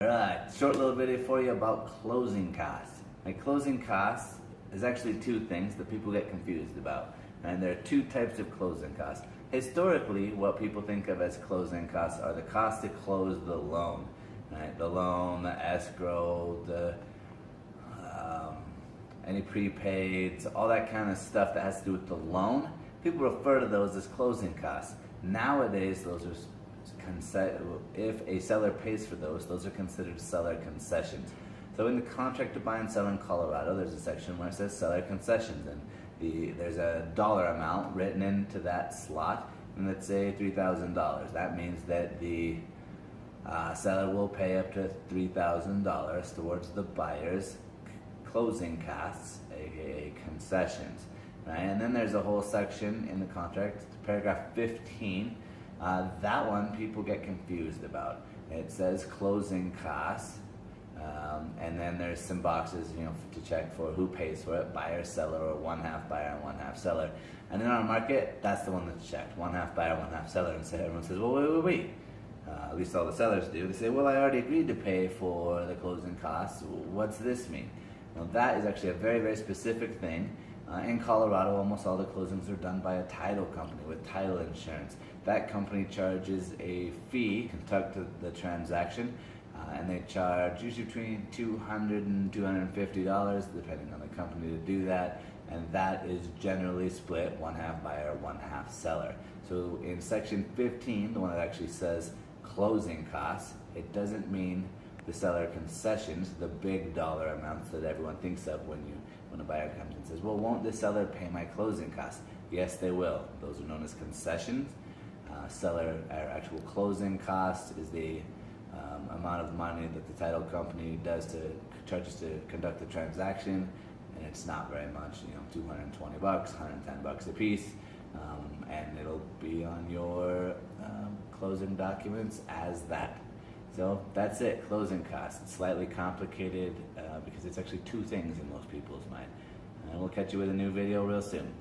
Alright, short little video for you about closing costs. Closing costs is actually two things that people get confused about. And there are two types of closing costs. Historically, what people think of as closing costs are the cost to close the loan. Right? The loan, the escrow, any prepaids, all that kind of stuff that has to do with the loan. People refer to those as closing costs. Nowadays, those are if a seller pays for those are considered seller concessions. So in the contract to buy and sell in Colorado, there's a section where it says seller concessions, and there's a dollar amount written into that slot, and let's say $3,000. That means that the seller will pay up to $3,000 towards the buyer's closing costs, aka concessions. Right? And then there's a whole section in the contract, paragraph 15. That one people get confused about. It says closing costs, and then there's some boxes, to check for who pays for it, buyer, seller, or one half buyer and one half seller. And in our market, that's the one that's checked, one half buyer, one half seller. And so everyone says, well, wait. At least all the sellers do. They say, well, I already agreed to pay for the closing costs. What's this mean? Now, that is actually a very, very specific thing. In Colorado, almost all the closings are done by a title company with title insurance. That company charges a fee to conduct the transaction, and they charge usually between $200 and $250, depending on the company, to do that. And that is generally split, one half buyer, one half seller. So in section 15, the one that actually says closing costs, it doesn't mean the seller concessions, the big dollar amounts that everyone thinks of when a buyer comes and says, well, won't the seller pay my closing costs? Yes, they will. Those are known as concessions. Seller, our actual closing cost is the amount of money that the title company charges to conduct the transaction, and it's not very much, $220, $110 a piece, and it'll be on your closing documents as that. So that's it, closing costs. It's slightly complicated because it's actually two things in most people's mind. And we'll catch you with a new video real soon.